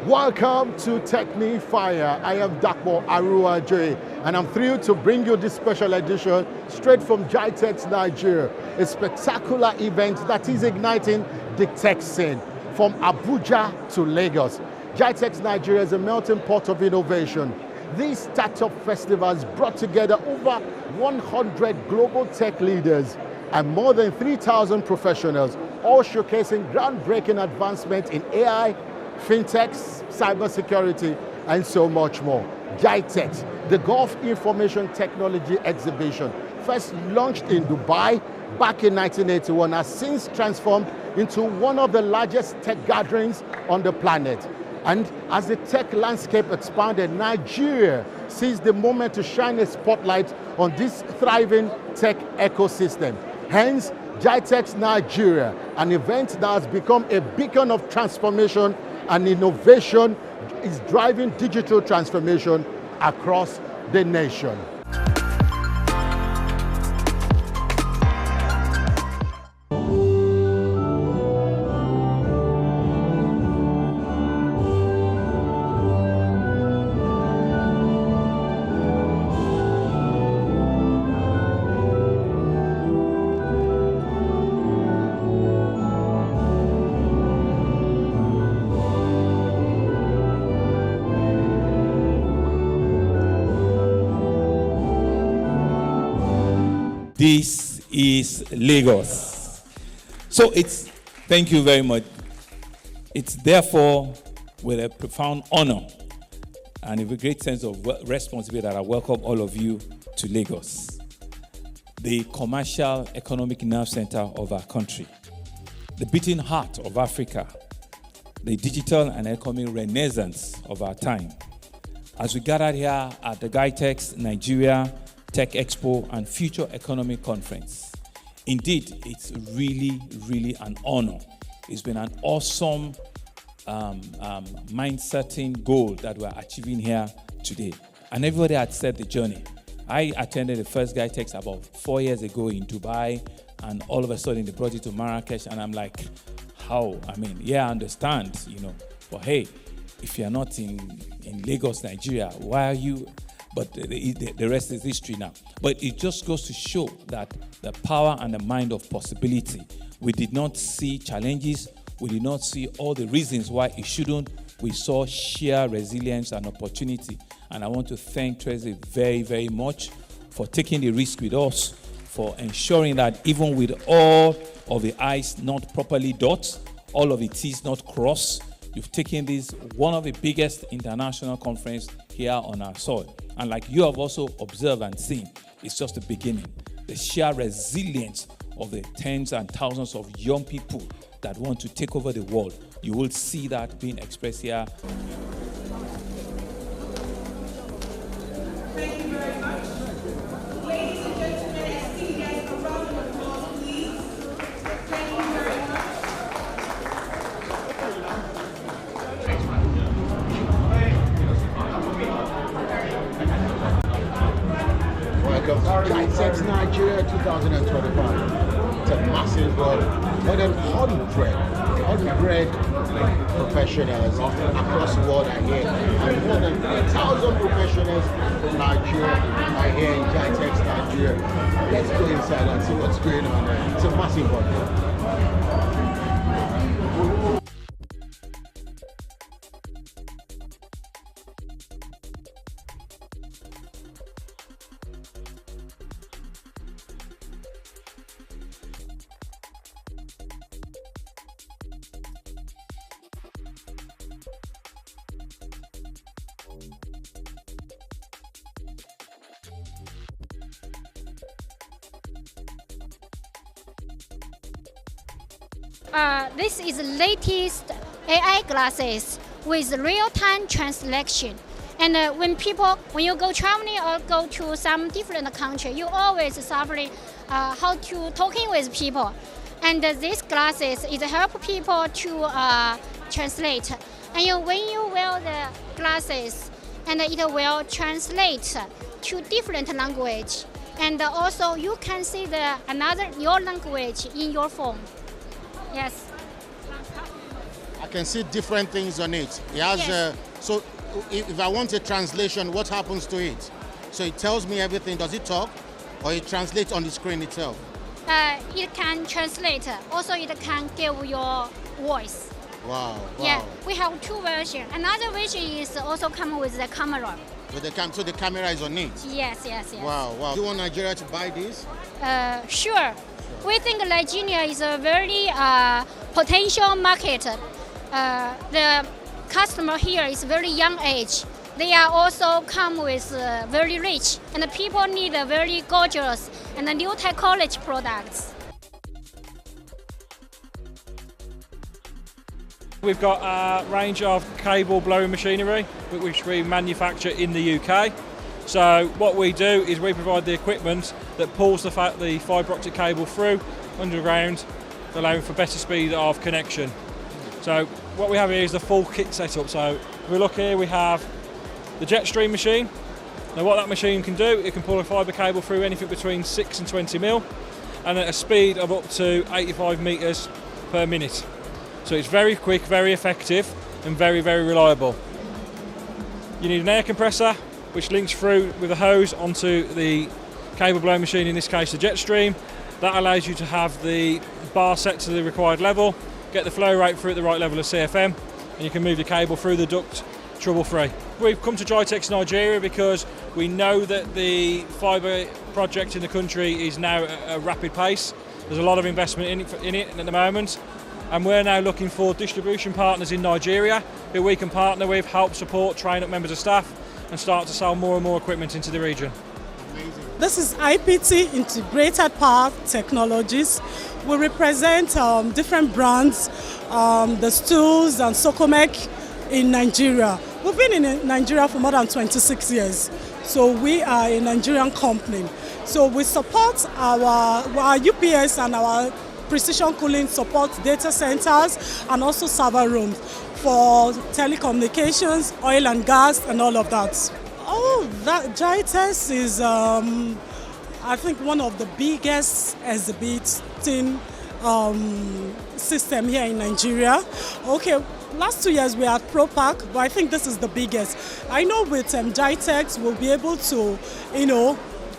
Welcome to TechnyFire. I am Dapo Aruwajoye, and I'm thrilled to bring you this special edition straight from GITEX Nigeria, a spectacular event that is igniting the tech scene from Abuja to Lagos. GITEX Nigeria is a melting pot of innovation. This startup festival has brought together over 100 global tech leaders and more than 3,000 professionals, all showcasing groundbreaking advancements in AI, Fintech, Cybersecurity, and so much more. GITEX, the Gulf Information Technology Exhibition, first launched in Dubai back in 1981, has since transformed into one of the largest tech gatherings on the planet. And as the tech landscape expanded, Nigeria seized the moment to shine a spotlight on this thriving tech ecosystem. Hence, GITEX Nigeria, an event that has become a beacon of transformation and innovation, is driving digital transformation across the nation. This is Lagos. So thank you very much. It's therefore with a profound honor and a great sense of responsibility that I welcome all of you to Lagos, the commercial economic nerve center of our country, the beating heart of Africa, the digital and economic renaissance of our time. As we gather here at the GITEX Nigeria Tech Expo and Future Economic Conference. Indeed, it's really an honor. It's been an awesome mind-setting goal that we're achieving here today. And everybody had set the journey. I attended the first GITEX about 4 years ago in Dubai, and all of a sudden they brought it to Marrakesh, and I'm like, how? I mean, yeah, I understand, but hey, if you're not in Lagos, Nigeria, why are you? But the rest is history now. But it just goes to show that the power and the mind of possibility. We did not see challenges. We did not see all the reasons why it shouldn't. We saw sheer resilience and opportunity. And I want to thank Tracy very much for taking the risk with us, for ensuring that even with all of the I's not properly dotted, all of the T's not crossed, you've taken this one of the biggest international conference here on our soil. And like you have also observed and seen, it's just the beginning. The sheer resilience of the tens and thousands of young people that want to take over the world. You will see that being expressed here. Thank you very much. Ladies and gentlemen, esteemed guests, a round of applause, please. Thank you very much. Welcome to GITEX Nigeria 2025. It's a massive world. More than 100 professionals across the world are here. And more than 1,000 professionals from Nigeria are here in GITEX Nigeria. Let's go inside and see what's going on there. It's a massive one. This is the latest AI glasses with real-time translation. And when you go traveling or go to some different country, you always suffering how to talking with people. And these glasses is help people to translate. And when you wear the glasses, and it will translate to different language. And also you can see your language in your phone. Yes. I can see different things on it. It has, Yes. so if I want a translation, what happens to it? So it tells me everything. Does it talk? Or it translates on the screen itself? It can translate. Also, it can give your voice. Wow. Yeah, we have two versions. Another version is also come with the camera. So the camera is on it. Yes. Wow. Do you want Nigeria to buy this? Sure. We think Nigeria is a very potential market. The customer here is very young age. They are also come with very rich, and the people need very gorgeous and new technology products. We've got a range of cable blowing machinery which we manufacture in the UK. So what we do is we provide the equipment that pulls the fibre optic cable through underground, allowing for better speed of connection. So what we have here is the full kit setup. So if we look here, we have the jet stream machine. Now what that machine can do, it can pull a fibre cable through anything between 6 and 20 mil and at a speed of up to 85 metres per minute. So it's very quick, very effective and very, very reliable. You need an air compressor which links through with a hose onto the cable blowing machine, in this case the jet stream. That allows you to have the bar set to the required level, get the flow rate through at the right level of CFM, and you can move the cable through the duct trouble-free. We've come to GITEX Nigeria because we know that the fibre project in the country is now at a rapid pace. There's a lot of investment in it at the moment, and we're now looking for distribution partners in Nigeria who we can partner with, help support, train up members of staff, and start to sell more and more equipment into the region. This is IPT, Integrated Power Technologies. We represent different brands, the Stools and Socomek in Nigeria. We've been in Nigeria for more than 26 years, so we are a Nigerian company. So we support our UPS and our precision cooling support data centers and also server rooms for telecommunications, oil and gas, and all of that. Oh, that GITEX is, I think, one of the biggest exhibiting system here in Nigeria. Okay, last 2 years we had ProPack, but I think this is the biggest. I know with GITEX we'll be able to,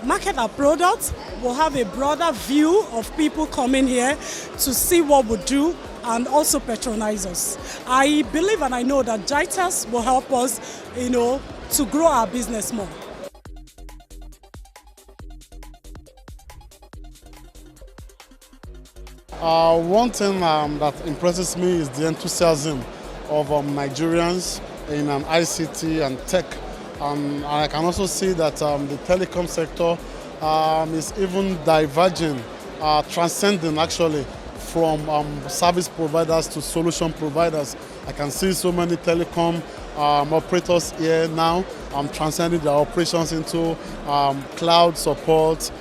market our products. We'll have a broader view of people coming here to see what we do and also patronize us. I believe and I know that GITEX will help us, to grow our business more. One thing that impresses me is the enthusiasm of Nigerians in ICT and tech. I can also see that the telecom sector is even diverging, transcending actually from service providers to solution providers. I can see so many telecom operators here now transcending their operations into cloud support,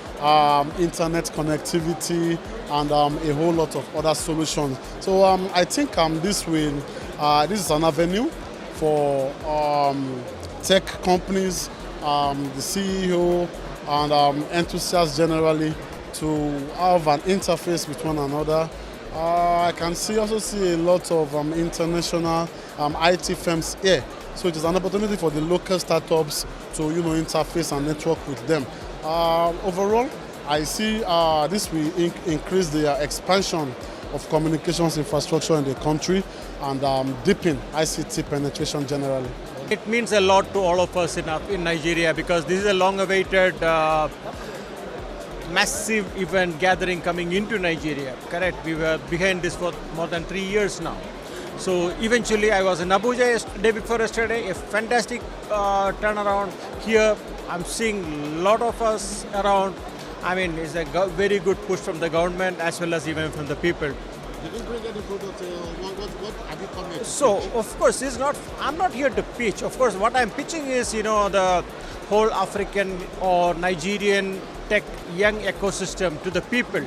internet connectivity, and a whole lot of other solutions. So I think this is an avenue for tech companies, the CEO, and enthusiasts generally to have an interface with one another. I can also see a lot of international IT firms here. So it is an opportunity for the local startups to interface and network with them. Overall, I see this will increase the expansion of communications infrastructure in the country and deepen ICT penetration generally. It means a lot to all of us in Nigeria because this is a long-awaited massive event gathering coming into Nigeria. Correct? We were behind this for more than 3 years now. So eventually I was in Abuja day before yesterday, a fantastic turnaround here. I'm seeing a lot of us around. I mean, it's a very good push from the government as well as even from the people. Did you bring any product? What have you come here? So, of course, I'm not here to pitch. Of course, what I'm pitching is, the whole African or Nigerian tech young ecosystem to the people.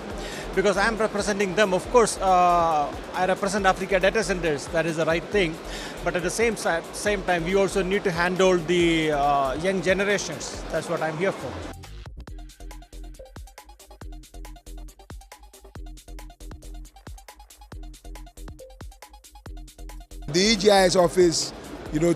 Because I'm representing them. Of course, I represent Africa data centers. That is the right thing. But at the same time, we also need to handle the young generations. That's what I'm here for. GIS office,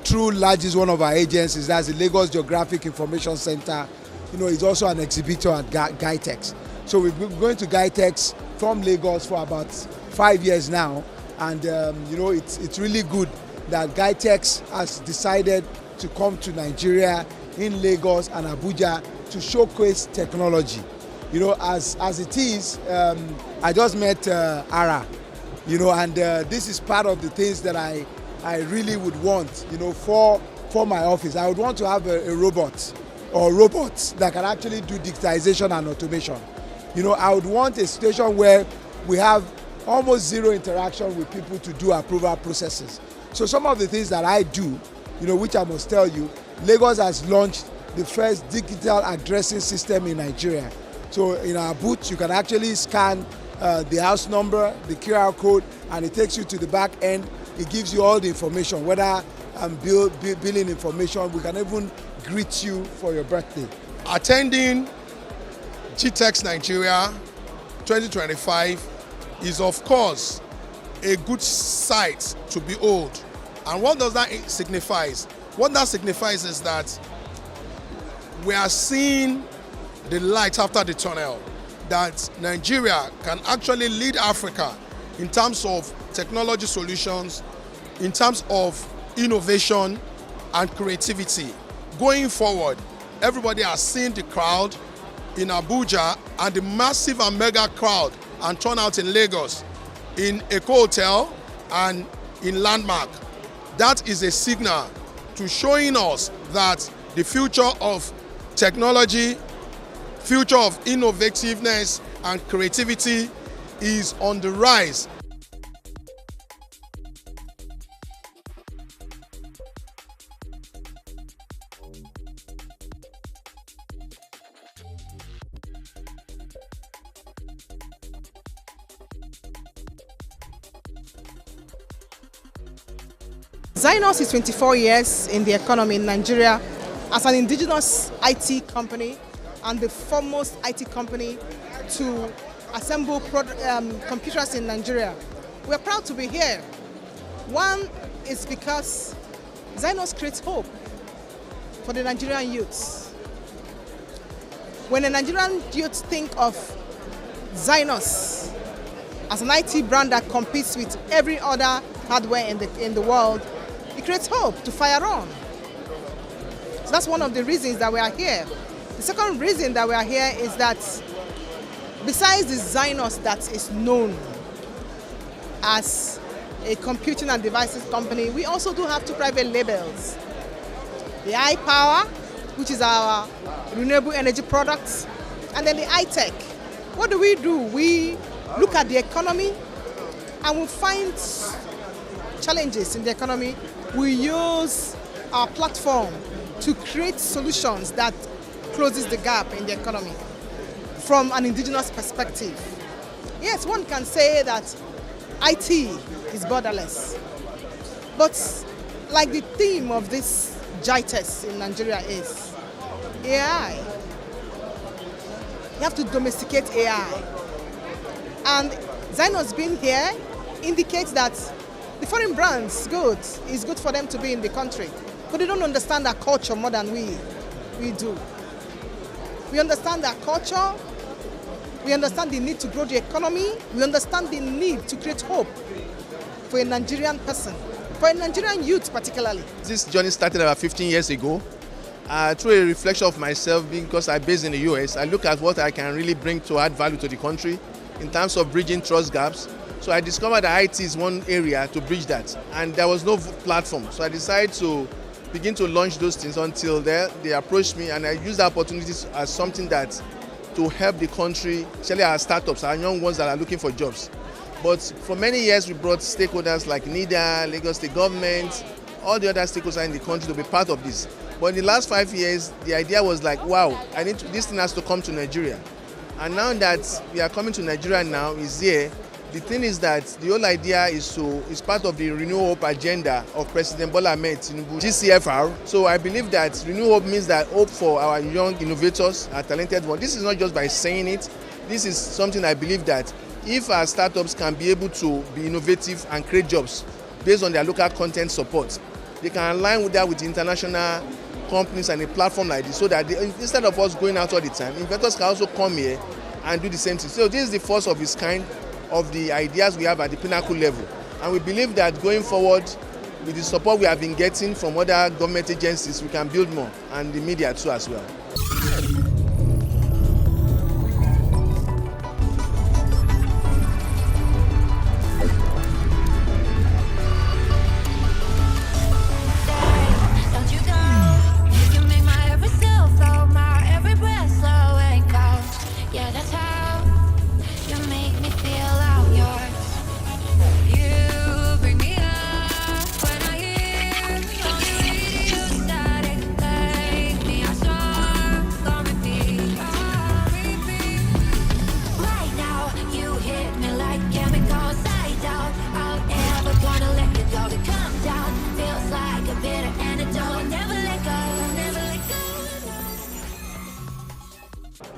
through LAGE is one of our agencies, that's the Lagos Geographic Information Center, is also an exhibitor at GITEX. So we've been going to GITEX from Lagos for about 5 years now, and it's really good that GITEX has decided to come to Nigeria in Lagos and Abuja to showcase technology. As it is, I just met Ara, and this is part of the things that I really would want, for my office. I would want to have a robot or robots that can actually do digitization and automation. I would want a situation where we have almost zero interaction with people to do approval processes. So some of the things that I do, which I must tell you, Lagos has launched the first digital addressing system in Nigeria. So in our booth, you can actually scan the house number, the QR code, and it takes you to the back end. It gives you all the information, whether billing information. We can even greet you for your birthday. Attending GITEX Nigeria 2025 is, of course, a good sight to behold. And what does that signify? What that signifies is that we are seeing the light after the tunnel, that Nigeria can actually lead Africa in terms of technology solutions, in terms of innovation and creativity. Going forward, everybody has seen the crowd in Abuja and the massive and mega crowd and turnout in Lagos, in Eco Hotel and in Landmark. That is a signal to showing us that the future of technology, future of innovativeness and creativity is on the rise. Zynos is 24 years in the economy in Nigeria as an indigenous IT company and the foremost IT company to assemble computers in Nigeria. We're proud to be here. One is because Zynos creates hope for the Nigerian youths. When the Nigerian youths think of Zynos as an IT brand that competes with every other hardware in the world, it creates hope to fire on. So that's one of the reasons that we are here. The second reason that we are here is that besides the Zynos that is known as a computing and devices company, we also do have two private labels. The iPower, which is our renewable energy products, and then the iTech. What do? We look at the economy and we find challenges in the economy. We use our platform to create solutions that closes the gap in the economy from an indigenous perspective. Yes, one can say that IT is borderless, but like the theme of this GITEX in Nigeria is AI. You have to domesticate AI. And Zynos being here indicates that the foreign brands it's good for them to be in the country, but they don't understand our culture more than we do. We understand our culture, we understand the need to grow the economy, we understand the need to create hope for a Nigerian person, for a Nigerian youth particularly. This journey started about 15 years ago. Through a reflection of myself, because I'm based in the US, I look at what I can really bring to add value to the country in terms of bridging trust gaps. So I discovered that IT is one area to bridge that, and there was no platform. So I decided to begin to launch those things until they approached me, and I used the opportunities as something that to help the country, especially our startups, our young ones that are looking for jobs. But for many years, we brought stakeholders like NIDA, Lagos State government, all the other stakeholders in the country to be part of this. But in the last 5 years, the idea was like, wow, this thing has to come to Nigeria. And now that we are coming to Nigeria now, is here. The thing is that the whole idea is part of the Renew Hope agenda of President Bola Ahmed Tinubu, GCFR. So I believe that Renew Hope means that hope for our young innovators, our talented ones. This is not just by saying it. This is something I believe that if our startups can be able to be innovative and create jobs, based on their local content support. They can align with that with international companies and a platform like this, so that instead of us going out all the time, investors can also come here and do the same thing. So this is the first of its kind of the ideas we have at the pinnacle level. And we believe that going forward, with the support we have been getting from other government agencies, we can build more, and the media too as well.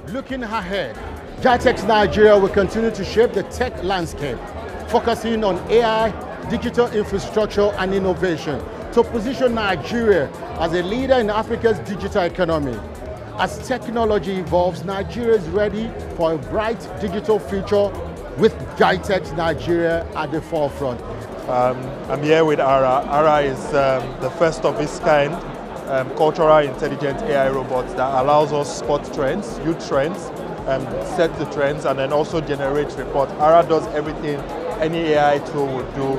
Looking ahead, GITEX Nigeria will continue to shape the tech landscape, focusing on AI, digital infrastructure and innovation to position Nigeria as a leader in Africa's digital economy. As technology evolves, Nigeria is ready for a bright digital future with GITEX Nigeria at the forefront. I'm here with ARA. ARA is the first of its kind cultural intelligent AI robot that allows us spot trends, youth trends, set the trends, and then also generate reports. ARA does everything any AI tool would do.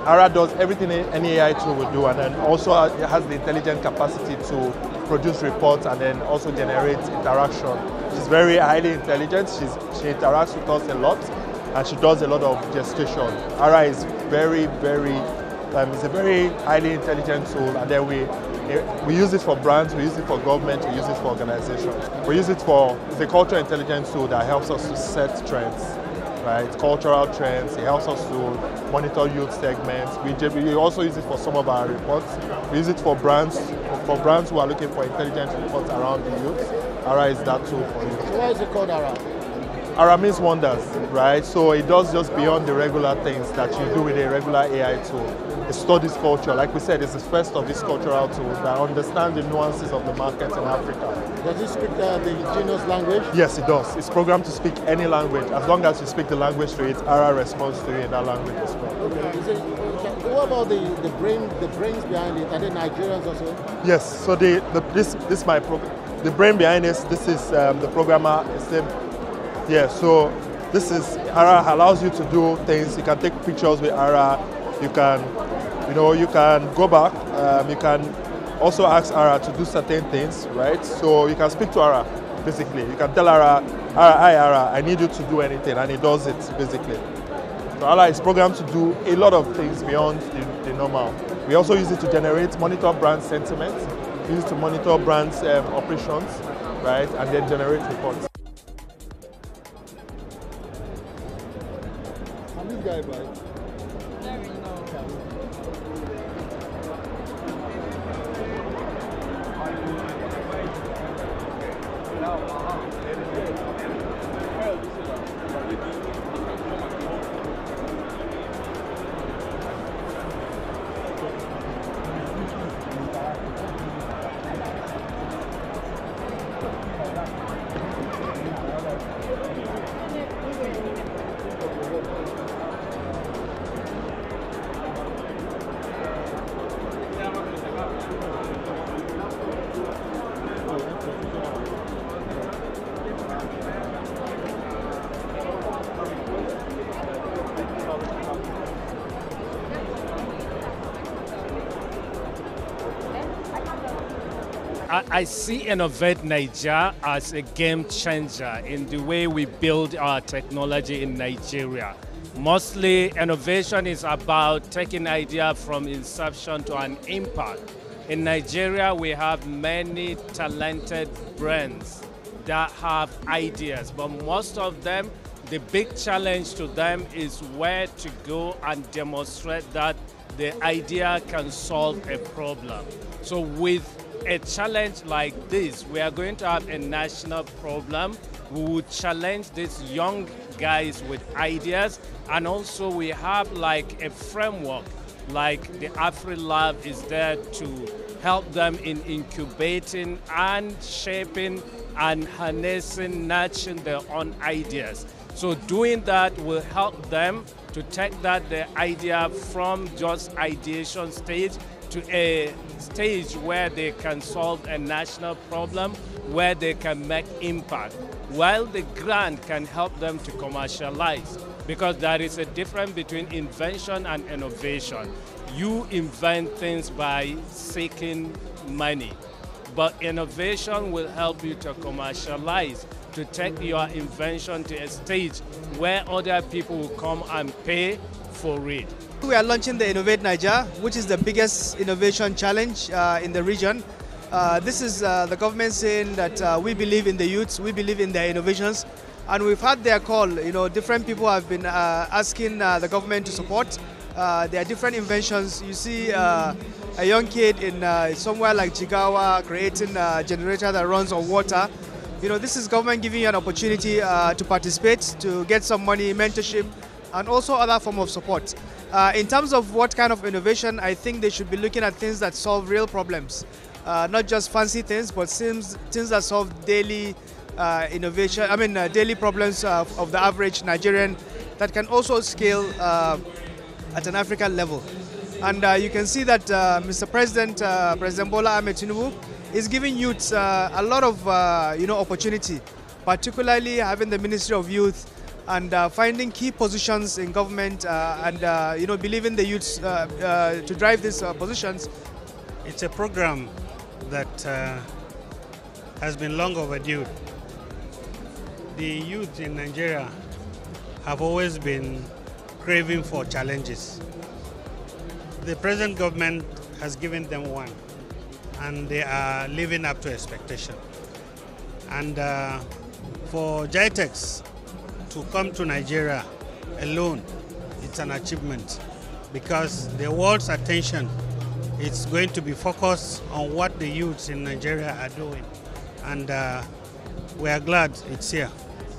ARA does everything any AI tool would do, and then also it has the intelligent capacity to produce reports and then also generate interaction. She's very highly intelligent. She interacts with us a lot, and she does a lot of gestation. ARA is it's a very highly intelligent tool, and then we use it for brands, we use it for government, we use it for organizations. We use it it's a cultural intelligence tool that helps us to set trends, right? Cultural trends. It helps us to monitor youth segments. We also use it for some of our reports. We use it for brands who are looking for intelligent reports around the youth. ARA is that tool for you. So why is it called ARA? ARA means wonders, right? So it does just beyond the regular things that you do with a regular AI tool. It studies culture. Like we said, it's the first of these cultural tools that understand the nuances of the market in Africa. Does it speak the genius language? Yes, it does. It's programmed to speak any language. As long as you speak the language to it, ARA responds to you in that language as well. Okay. What about the brains behind it? Are they Nigerians also? Yes. So this is my program. The brain behind this is the programmer. Yeah, so this is ARA allows you to do things. You can take pictures with ARA. You can go back. You can also ask ARA to do certain things, right? So you can speak to ARA, basically. You can tell ARA, hi ARA, I need you to do anything, and it does it, basically. So ARA is programmed to do a lot of things beyond the normal. We also use it to monitor brand sentiment. We use it to monitor brands' operations, right? And then generate reports. Guy, right? I see Innovate Nigeria as a game changer in the way we build our technology in Nigeria. Mostly, innovation is about taking idea from inception to an impact. In Nigeria, we have many talented brands that have ideas, but most of them, the big challenge to them is where to go and demonstrate that the idea can solve a problem. So with a challenge like this, we are going to have a national problem. We would challenge these young guys with ideas, and also we have like a framework, like the AfriLab is there to help them in incubating and shaping and harnessing, nurturing their own ideas. So doing that will help them to take their idea from just ideation stage to a stage where they can solve a national problem, where they can make impact, while the grant can help them to commercialize. Because there is a difference between invention and innovation. You invent things by seeking money, but innovation will help you to commercialize, to take your invention to a stage where other people will come and pay for it. We are launching the Innovate Nigeria, which is the biggest innovation challenge in the region. This is the government saying that we believe in the youths, we believe in their innovations, and we've had their call. Different people have been asking the government to support. There are different inventions. You see a young kid in somewhere like Jigawa creating a generator that runs on water. This is government giving you an opportunity to participate, to get some money, mentorship, and also other form of support. In terms of what kind of innovation, I think they should be looking at things that solve real problems. Not just fancy things, but things that solve daily daily problems of the average Nigerian that can also scale at an African level. And you can see that Mr. President, President Bola Ahmed Tinubu, is giving youths a lot of opportunity, particularly having the Ministry of Youth and finding key positions in government and believing the youths to drive these positions. It's a program that has been long overdue. The youth in Nigeria have always been craving for challenges. The present government has given them one, and they are living up to expectation. And for GITEX to come to Nigeria alone, it's an achievement, because the world's attention is going to be focused on what the youths in Nigeria are doing. And we are glad it's here.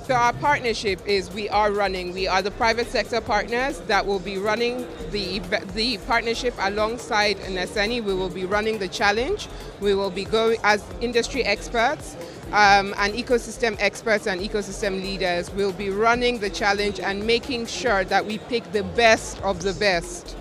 So our partnership is we are the private sector partners that will be running the partnership alongside Naseni. We will be running the challenge. We will be going as industry experts and ecosystem experts and ecosystem leaders. We'll be running the challenge and making sure that we pick the best of the best.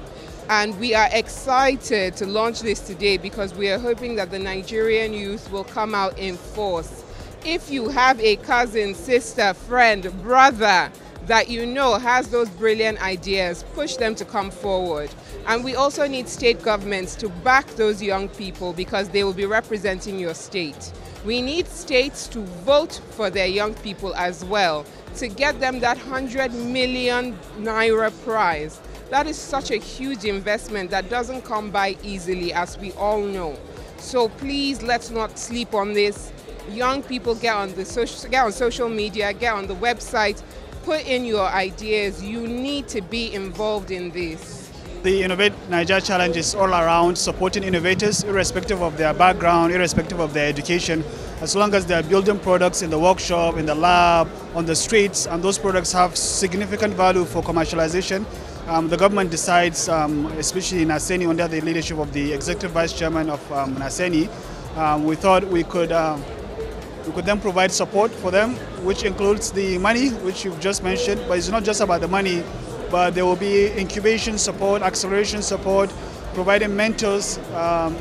And we are excited to launch this today because we are hoping that the Nigerian youth will come out in force. If you have a cousin, sister, friend, brother that you know has those brilliant ideas, push them to come forward. And we also need state governments to back those young people because they will be representing your state. We need states to vote for their young people as well to get them that 100 million naira prize. That is such a huge investment that doesn't come by easily, as we all know. So please, let's not sleep on this. Young people, get on social media, get on the website, put in your ideas. You need to be involved in this. The Innovate Nigeria Challenge is all around supporting innovators, irrespective of their background, irrespective of their education, as long as they're building products in the workshop, in the lab, on the streets, and those products have significant value for commercialization. The government decides, especially in Naseni, under the leadership of the Executive Vice Chairman of Naseni, we thought we could then provide support for them, which includes the money, which you've just mentioned, but it's not just about the money, but there will be incubation support, acceleration support, providing mentors,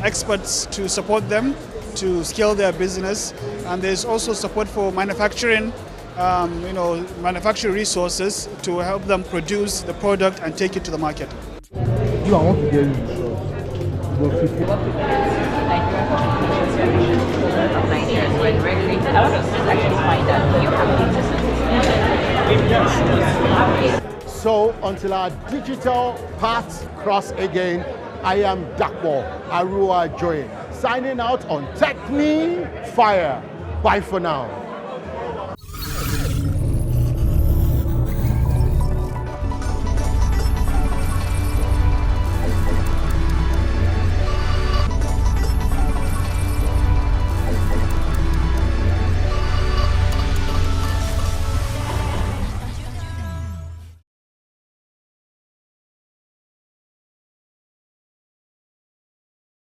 experts to support them to scale their business. And there's also support for manufacturing, manufacturing resources to help them produce the product and take it to the market. I want to get you So until our digital paths cross again, I am Dapo Aruwajoye, signing out on TechnyFire. Bye for now.